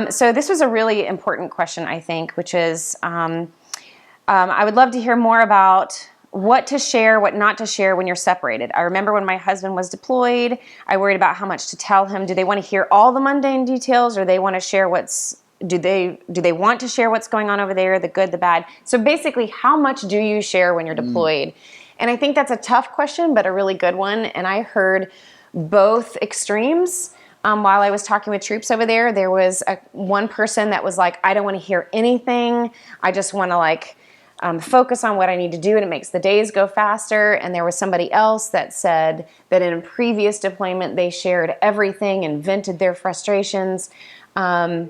So this was a really important question, I think, which is I would love to hear more about what to share, what not to share when you're separated. I remember when my husband was deployed, I worried about how much to tell him. Do they want to hear all the mundane details, or they want to share do they want to share what's going on over there, the good, the bad? So basically, how much do you share when you're deployed? And I think that's a tough question, but a really good one. And I heard both extremes. While I was talking with troops over there, there was one person that was like, I don't want to hear anything. I just want to focus on what I need to do, and it makes the days go faster. And there was somebody else that said that in a previous deployment, they shared everything and vented their frustrations. And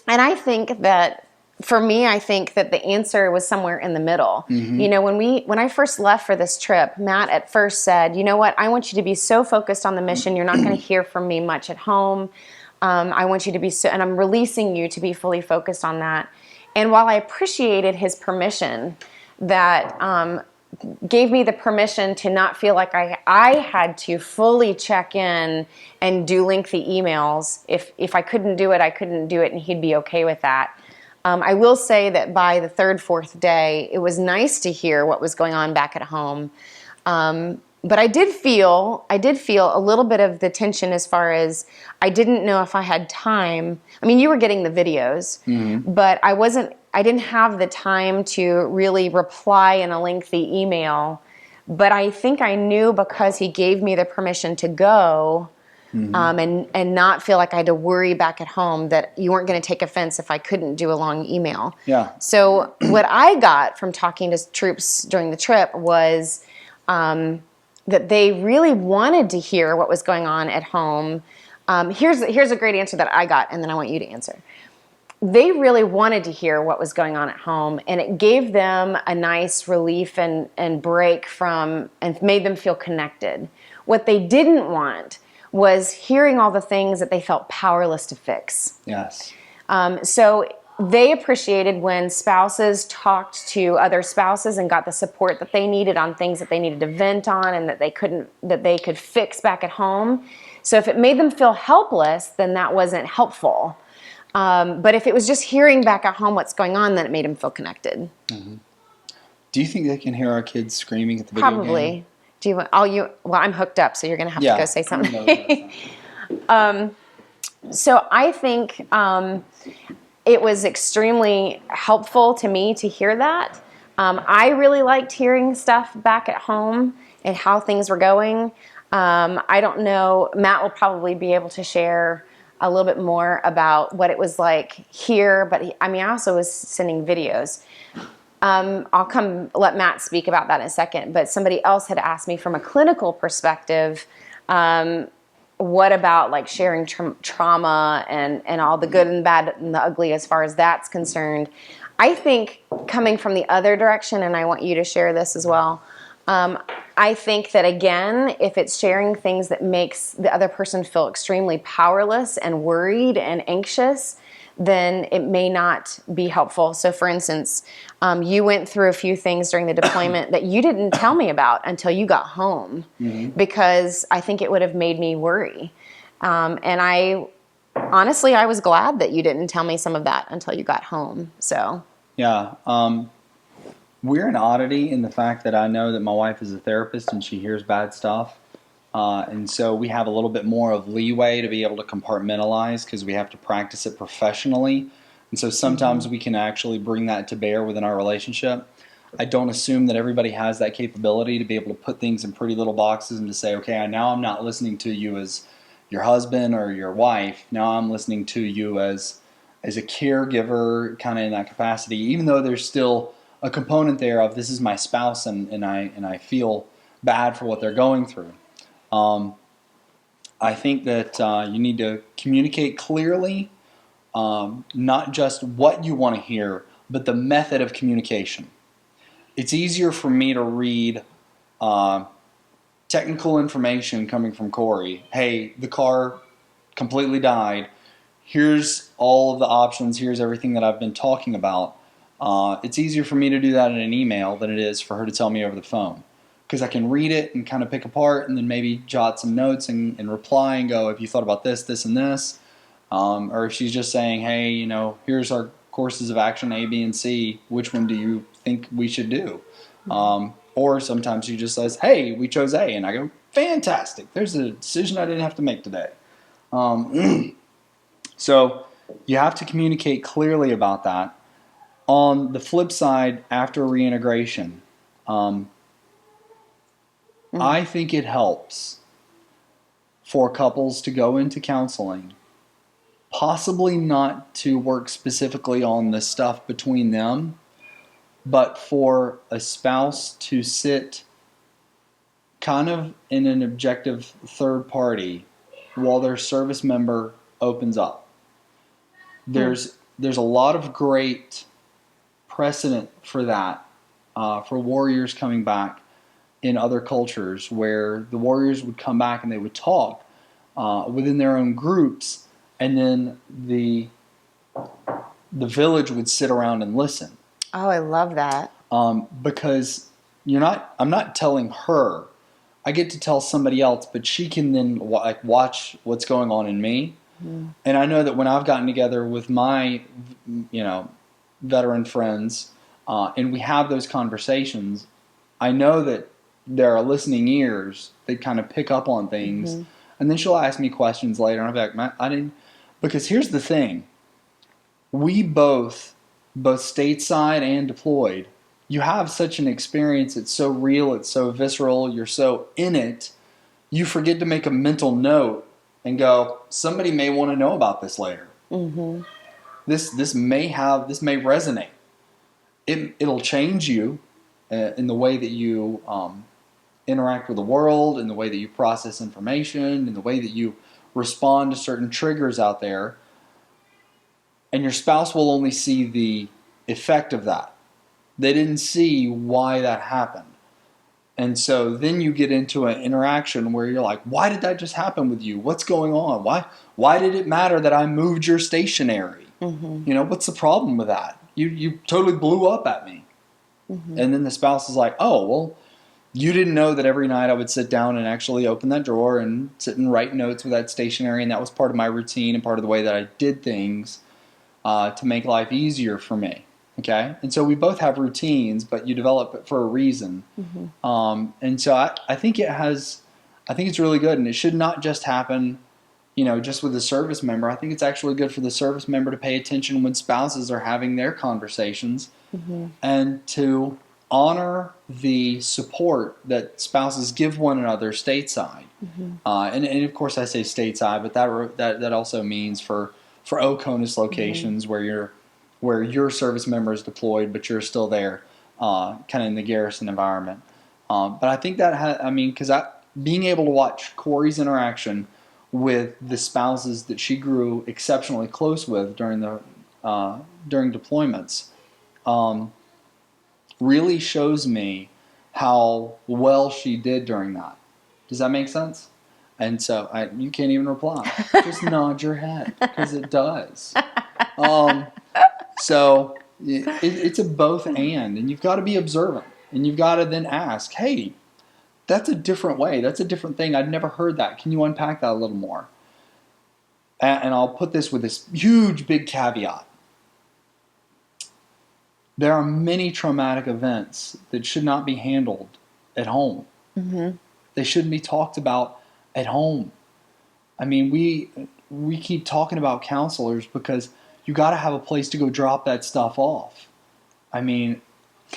I think that, for me, I think that the answer was somewhere in the middle. You know, when I first left for this trip, Matt at first said, you know what, I want you to be so focused on the mission, you're not going to hear from me much at home. I want you to be and I'm releasing you to be fully focused on that. And while I appreciated his permission, that gave me the permission to not feel like I had to fully check in and do lengthy emails. If I couldn't do it, I couldn't do it, and he'd be okay with that. I will say that by the third, fourth day, it was nice to hear what was going on back at home. But I did feel a little bit of the tension as far as I didn't know if I had time. I mean, you were getting the videos, but I didn't have the time to really reply in a lengthy email. But I think I knew, because he gave me the permission to go, and not feel like I had to worry back at home, that you weren't going to take offense if I couldn't do a long email. Yeah. So what I got from talking to troops during the trip was that they really wanted to hear what was going on at home. Here's a great answer that I got, and then I want you to answer. They really wanted to hear what was going on at home, and it gave them a nice relief and break from, and made them feel connected. What they didn't want was hearing all the things that they felt powerless to fix. Yes. So they appreciated when spouses talked to other spouses and got the support that they needed on things that they needed to vent on and that they could fix back at home. So if it made them feel helpless, then that wasn't helpful. But if it was just hearing back at home what's going on, then it made them feel connected. Do you think they can hear our kids screaming at the video game? Probably. Do you want? Well, I'm hooked up, so you're going to have to go say something. So I think it was extremely helpful to me to hear that. I really liked hearing stuff back at home and how things were going. I don't know. Matt will probably be able to share a little bit more about what it was like here, but I also was sending videos. I'll let Matt speak about that in a second, but somebody else had asked me from a clinical perspective, what about sharing trauma and all the good and bad and the ugly as far as that's concerned. I think coming from the other direction, and I want you to share this as well, I think that, again, if it's sharing things that makes the other person feel extremely powerless and worried and anxious, then it may not be helpful. So, for instance, you went through a few things during the deployment that you didn't tell me about until you got home, because I think it would have made me worry. And I was glad that you didn't tell me some of that until you got home. So, yeah. We're an oddity in the fact that I know that my wife is a therapist and she hears bad stuff. And so we have a little bit more of leeway to be able to compartmentalize because we have to practice it professionally. And so sometimes we can actually bring that to bear within our relationship. I don't assume that everybody has that capability to be able to put things in pretty little boxes and to say, okay, now I'm not listening to you as your husband or your wife. Now I'm listening to you as a caregiver, kind of in that capacity, even though there's still a component there of this is my spouse and I feel bad for what they're going through. I think that you need to communicate clearly, not just what you want to hear, but the method of communication. It's easier for me to read technical information coming from Corie. Hey, the car completely died. Here's all of the options. Here's everything that I've been talking about. It's easier for me to do that in an email than it is for her to tell me over the phone. Because I can read it and kind of pick apart and then maybe jot some notes and reply and go, if you thought about this, this, and this. Or if she's just saying, hey, here's our courses of action A, B, and C. Which one do you think we should do? Or sometimes she just says, hey, we chose A. And I go, fantastic. There's a decision I didn't have to make today. So you have to communicate clearly about that. On the flip side, after reintegration, I think it helps for couples to go into counseling, possibly not to work specifically on the stuff between them, but for a spouse to sit kind of in an objective third party while their service member opens up. There's a lot of great precedent for that, for warriors coming back in other cultures, where the warriors would come back and they would talk within their own groups, and then the village would sit around and listen. Oh, I love that. Because I'm not telling her. I get to tell somebody else, but she can then watch what's going on in me. And I know that when I've gotten together with my, veteran friends, and we have those conversations, I know that there are listening ears that kind of pick up on things. And then she'll ask me questions later, and I'll be like, "Matt, I didn't," because here's the thing. We both stateside and deployed, you have such an experience. It's so real. It's so visceral. You're so in it. You forget to make a mental note and go, somebody may want to know about this later. This may resonate. It'll change you in the way that you interact with the world, in the way that you process information, in the way that you respond to certain triggers out there. And your spouse will only see the effect of that. They didn't see why that happened. And so then you get into an interaction where you're like, why did that just happen with you? What's going on? Why did it matter that I moved your stationery? What's the problem with that? You totally blew up at me. And then the spouse is like, oh, well, you didn't know that every night I would sit down and actually open that drawer and sit and write notes with that stationery, and that was part of my routine and part of the way that I did things to make life easier for me. Okay? And so we both have routines, but you develop it for a reason. And so I think it's really good, and it should not just happen, just with the service member. I think it's actually good for the service member to pay attention when spouses are having their conversations, and to honor the support that spouses give one another stateside. And of course I say stateside, but that also means for OCONUS locations where your service member is deployed, but you're still there, kind of in the garrison environment. But I think because being able to watch Corie's interaction with the spouses that she grew exceptionally close with during deployments, really shows me how well she did during that. Does that make sense? And so you can't even reply. Just nod your head, because it does. So it's a both and you've got to be observant, and you've got to then ask, hey, that's a different way. That's a different thing. I'd never heard that. Can you unpack that a little more? And I'll put this with this huge, big caveat. There are many traumatic events that should not be handled at home. They shouldn't be talked about at home. I mean, we keep talking about counselors because you got to have a place to go drop that stuff off. I mean,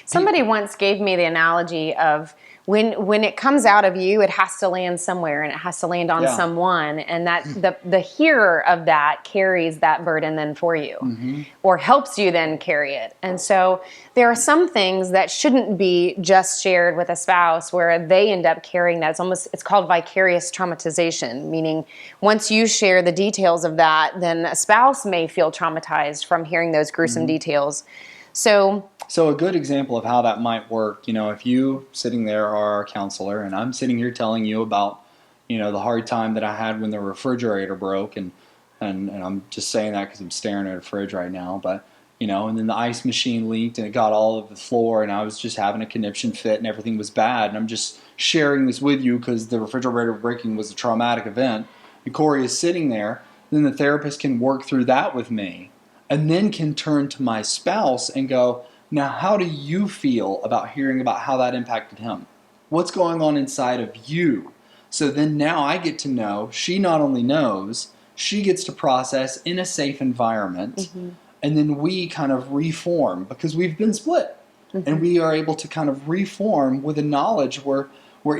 somebody once gave me the analogy of when it comes out of you, it has to land somewhere, and it has to land on someone, and that the hearer of that carries that burden then for you, or helps you then carry it. And so there are some things that shouldn't be just shared with a spouse, where they end up carrying that. It's called vicarious traumatization, meaning once you share the details of that, then a spouse may feel traumatized from hearing those gruesome details. So a good example of how that might work, if you sitting there are a counselor, and I'm sitting here telling you about, the hard time that I had when the refrigerator broke, and I'm just saying that because I'm staring at a fridge right now, but, and then the ice machine leaked and it got all over the floor, and I was just having a conniption fit and everything was bad, and I'm just sharing this with you because the refrigerator breaking was a traumatic event, and Corie is sitting there, then the therapist can work through that with me and then can turn to my spouse and go, now, how do you feel about hearing about how that impacted him? What's going on inside of you? So then now I get to know, she not only knows, she gets to process in a safe environment. Mm-hmm. And then we kind of reform because we've been split. Mm-hmm. And we are able to kind of reform with the knowledge where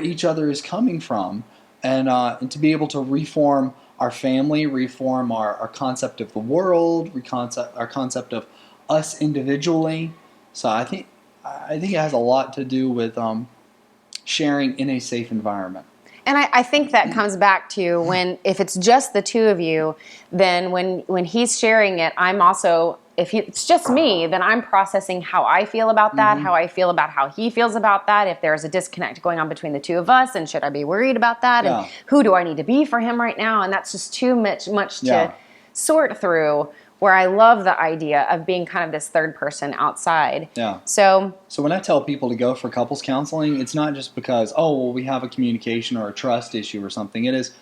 each other is coming from. And to be able to reform our family, reform our concept of the world, our concept of us individually. So I think it has a lot to do with sharing in a safe environment. And I think that comes back to if it's just the two of you, then when he's sharing it, I'm also, if it's just me, then I'm processing how I feel about that, mm-hmm. how I feel about how he feels about that, if there's a disconnect going on between the two of us, and should I be worried about that, and who do I need to be for him right now, and that's just too much to sort through. Where I love the idea of being kind of this third person outside. Yeah. So when I tell people to go for couples counseling, it's not just because, we have a communication or a trust issue or something. It is,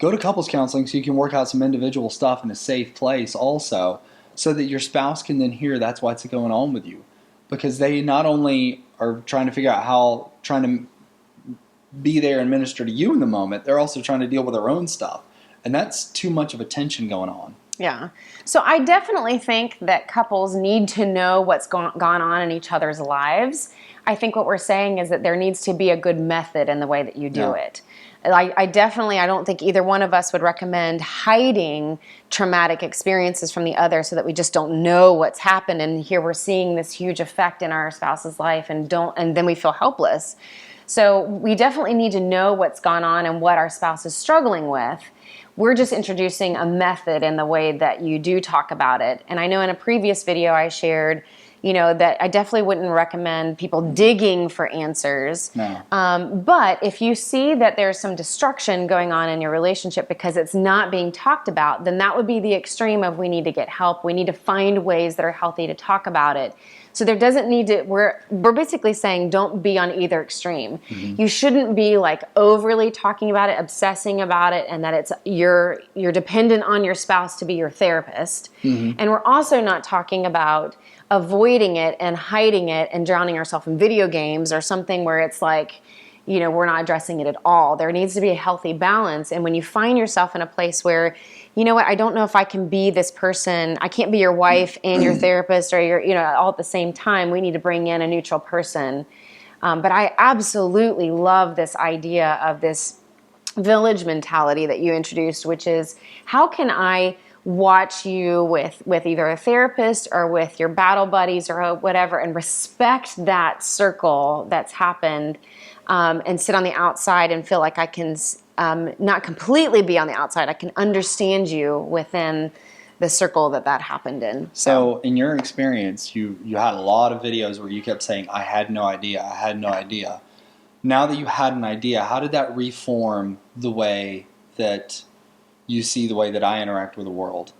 go to couples counseling so you can work out some individual stuff in a safe place also, so that your spouse can then hear that's what's going on with you. Because they not only are trying to figure out trying to be there and minister to you in the moment, they're also trying to deal with their own stuff. And that's too much of a tension going on. Yeah. So I definitely think that couples need to know what's gone on in each other's lives. I think what we're saying is that there needs to be a good method in the way that you do it. I don't think either one of us would recommend hiding traumatic experiences from the other so that we just don't know what's happened. And here we're seeing this huge effect in our spouse's life and then we feel helpless. So we definitely need to know what's gone on and what our spouse is struggling with. We're just introducing a method in the way that you do talk about it. And I know in a previous video I shared, that I definitely wouldn't recommend people digging for answers. No. But if you see that there's some destruction going on in your relationship because it's not being talked about, then that would be the extreme of we need to get help. We need to find ways that are healthy to talk about it. So there doesn't need to, we're basically saying don't be on either extreme. Mm-hmm. You shouldn't be like overly talking about it, obsessing about it, and that it's you're dependent on your spouse to be your therapist. Mm-hmm. And we're also not talking about avoiding it and hiding it and drowning ourselves in video games or something where it's like, we're not addressing it at all. There needs to be a healthy balance. And when you find yourself in a place where, I don't know if I can be this person. I can't be your wife and your therapist or your, all at the same time. We need to bring in a neutral person. But I absolutely love this idea of this village mentality that you introduced, which is how can I watch you with either a therapist or with your battle buddies or whatever and respect that circle that's happened and sit on the outside and feel like I can not completely be on the outside. I can understand you within the circle that happened in. So in your experience, you had a lot of videos where you kept saying, I had no idea, I had no idea. Now that you had an idea, how did that reform the way that you see the way that I interact with the world?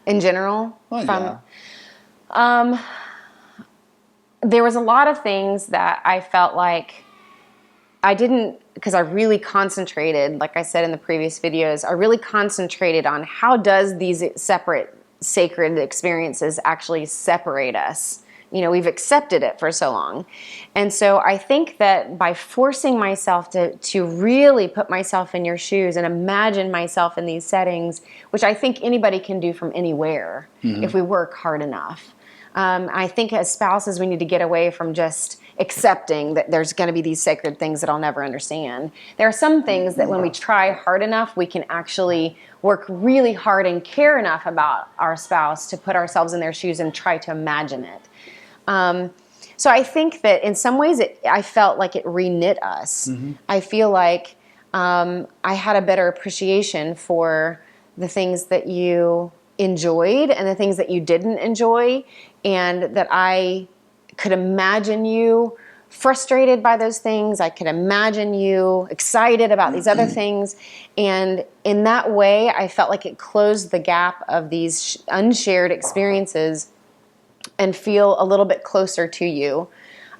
In general? Yeah. There was a lot of things that I felt like I didn't, because I really concentrated, like I said in the previous videos, I really concentrated on how does these separate sacred experiences actually separate us. We've accepted it for so long. And so I think that by forcing myself to really put myself in your shoes and imagine myself in these settings, which I think anybody can do from anywhere if we work hard enough. I think as spouses, we need to get away from just accepting that there's going to be these sacred things that I'll never understand. There are some things that when we try hard enough, we can actually work really hard and care enough about our spouse to put ourselves in their shoes and try to imagine it. So I think that in some ways I felt like it reknit us. Mm-hmm. I feel like I had a better appreciation for the things that you enjoyed and the things that you didn't enjoy, and that I could imagine you frustrated by those things. I could imagine you excited about these other things. And in that way, I felt like it closed the gap of these unshared experiences and feel a little bit closer to you.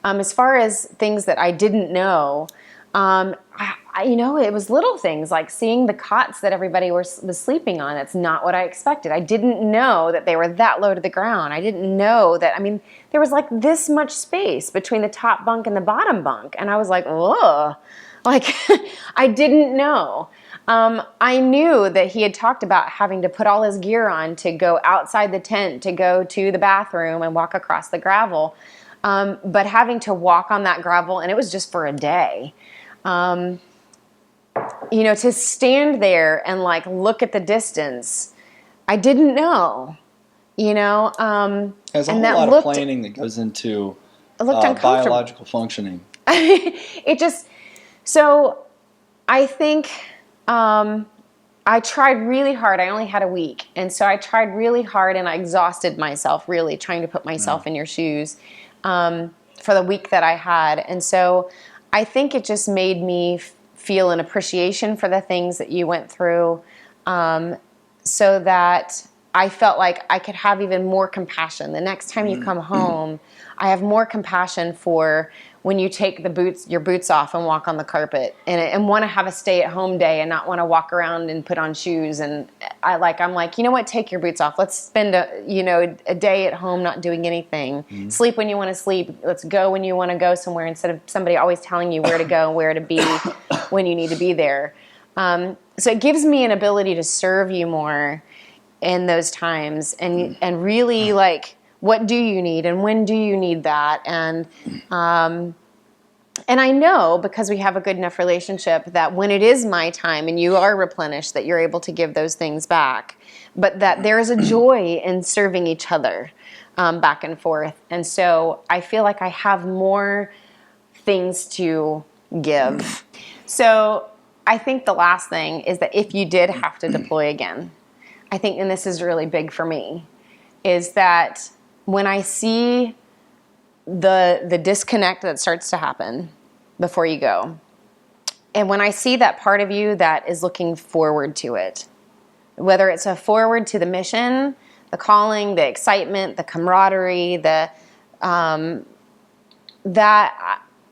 As far as things that I didn't know, It was little things like seeing the cots that everybody was sleeping on. It's not what I expected. I didn't know that they were that low to the ground. I didn't know that, there was like this much space between the top bunk and the bottom bunk. And I was like, ugh. Like, I didn't know. I knew that he had talked about having to put all his gear on to go outside the tent, to go to the bathroom and walk across the gravel. But having to walk on that gravel, and it was just for a day, to stand there and like look at the distance, I didn't know, There's a whole lot of planning that goes into biological functioning. So I think I tried really hard. I only had a week. And so I tried really hard and I exhausted myself really trying to put myself in your shoes for the week that I had. And so I think it just made me feel an appreciation for the things that you went through, so that I felt like I could have even more compassion. The next time you come home, I have more compassion for when you take your boots off and walk on the carpet and want to have a stay-at-home day and not want to walk around and put on shoes. And I'm like, you know what? Take your boots off. Let's spend a day at home not doing anything. Mm-hmm. Sleep when you want to sleep. Let's go when you want to go somewhere instead of somebody always telling you where to go and where to be when you need to be there. So it gives me an ability to serve you more in those times and really like, what do you need and when do you need that? And I know because we have a good enough relationship that when it is my time and you are replenished, that you're able to give those things back, but that there is a joy in serving each other back and forth. And so I feel like I have more things to give. So I think the last thing is that if you did have to deploy again, I think, and this is really big for me, is that when I see the disconnect that starts to happen before you go, and when I see that part of you that is looking forward to it, whether it's a forward to the mission, the calling, the excitement, the camaraderie, that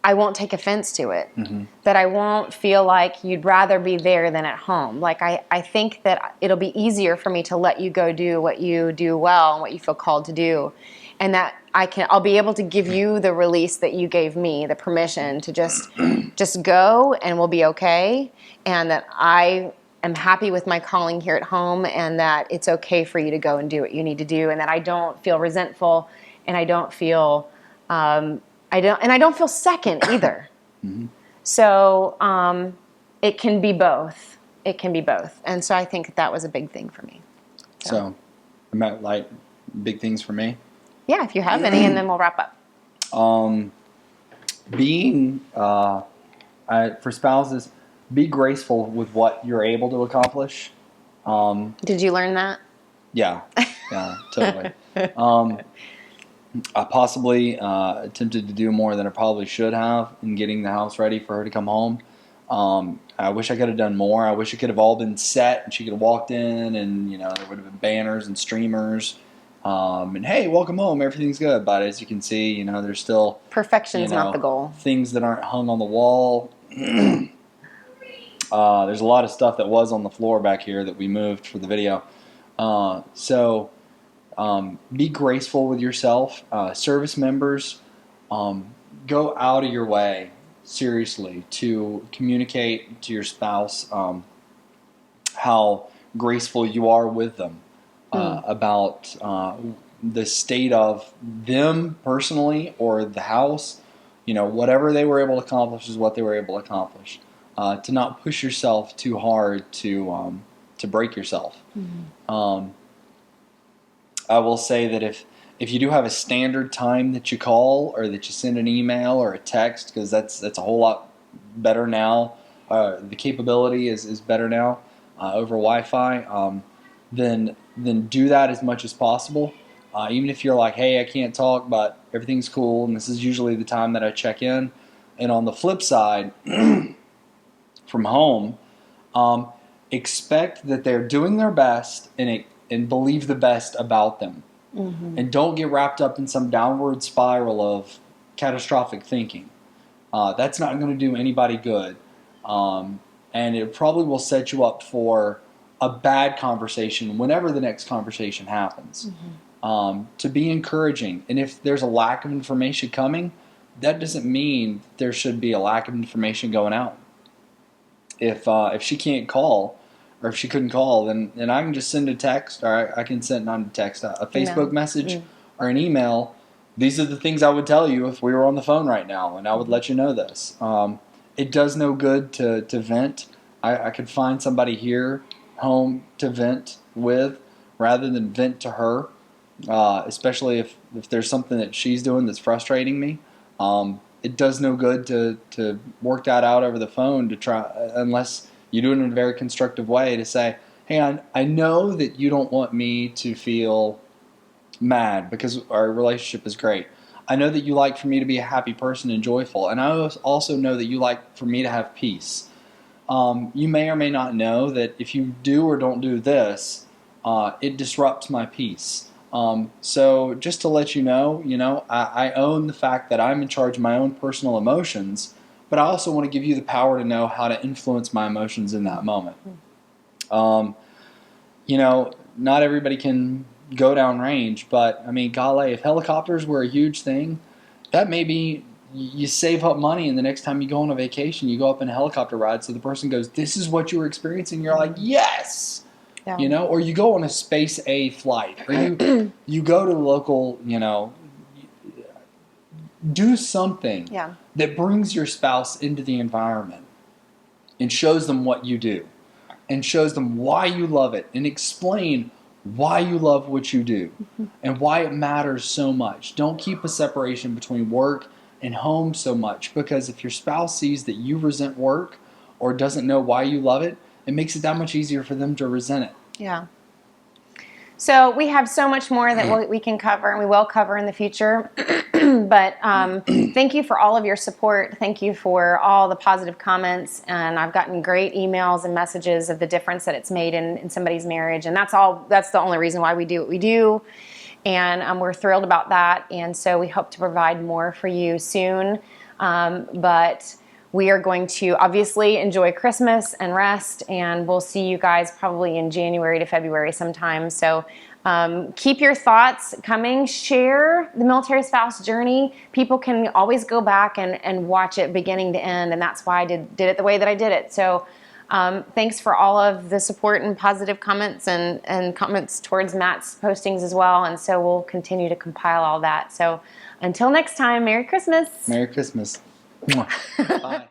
I won't take offense to it. Mm-hmm. That I won't feel like you'd rather be there than at home. Like I think that it'll be easier for me to let you go do what you do well and what you feel called to do. And that I'll be able to give you the release that you gave me, the permission to just go and we'll be okay. And that I am happy with my calling here at home and that it's okay for you to go and do what you need to do. And that I don't feel resentful and I don't feel, I don't feel second either. Mm-hmm. So it can be both. It can be both. And so I think that was a big thing for me. So like big things for me? Yeah, if you have any, and then we'll wrap up. For spouses, be graceful with what you're able to accomplish. Did you learn that? Yeah, totally. I possibly attempted to do more than I probably should have in getting the house ready for her to come home. I wish I could have done more. I wish it could have all been set and she could have walked in and, there would have been banners and streamers. And hey, welcome home. Everything's good. But as you can see, there's still perfection's not the goal. Things that aren't hung on the wall. There's a lot of stuff that was on the floor back here that we moved for the video. So be graceful with yourself. Service members, go out of your way, seriously, to communicate to your spouse how graceful you are with them. About the state of them personally or the house, whatever they were able to accomplish is what they were able to accomplish. To not push yourself too hard to break yourself. Mm-hmm. I will say that if you do have a standard time that you call or that you send an email or a text, because that's a whole lot better now. The capability is better now over Wi-Fi. Then do that as much as possible. Even if you're like, hey, I can't talk, but everything's cool, and this is usually the time that I check in. And on the flip side, from home, expect that they're doing their best and believe the best about them. Mm-hmm. And don't get wrapped up in some downward spiral of catastrophic thinking. That's not going to do anybody good. And it probably will set you up for a bad conversation whenever the next conversation happens. To be encouraging. And if there's a lack of information coming, that doesn't mean there should be a lack of information going out. If she can't call, or if she couldn't call, then I can just send a text, or I can send, not a text, a Facebook message or an email. These are the things I would tell you if we were on the phone right now, and I would let you know this. It does no good to vent. I could find somebody here home to vent with rather than vent to her, especially if there's something that she's doing that's frustrating me. It does no good to work that out over the phone to try, unless you do it in a very constructive way, to say, hey, I know that you don't want me to feel mad because our relationship is great. I know that you like for me to be a happy person and joyful, and I also know that you like for me to have peace. You may or may not know that if you do or don't do this, it disrupts my peace. So just to let you know, I own the fact that I'm in charge of my own personal emotions, but I also want to give you the power to know how to influence my emotions in that moment. Not everybody can go down range, but I mean, golly, if helicopters were a huge thing, that may be, you save up money, and the next time you go on a vacation, you go up in a helicopter ride, so the person goes, this is what you were experiencing, you're like, yes! Yeah. Or you go on a Space A flight, or you go to the local, do something that brings your spouse into the environment and shows them what you do and shows them why you love it, and explain why you love what you do and why it matters so much. Don't keep a separation between work and home so much, because if your spouse sees that you resent work or doesn't know why you love it, it makes it that much easier for them to resent it. Yeah. So we have so much more that we can cover, and we will cover in the future. But thank you for all of your support. Thank you for all the positive comments. And I've gotten great emails and messages of the difference that it's made in somebody's marriage. And that's the only reason why we do what we do. And we're thrilled about that. And so we hope to provide more for you soon. But we are going to obviously enjoy Christmas and rest, and we'll see you guys probably in January to February sometime. So keep your thoughts coming. Share the Military Spouse Journey. People can always go back and watch it beginning to end, and that's why I did it the way that I did it. So thanks for all of the support and positive comments and comments towards Matt's postings as well. And so we'll continue to compile all that. So until next time, Merry Christmas. Merry Christmas. Bye.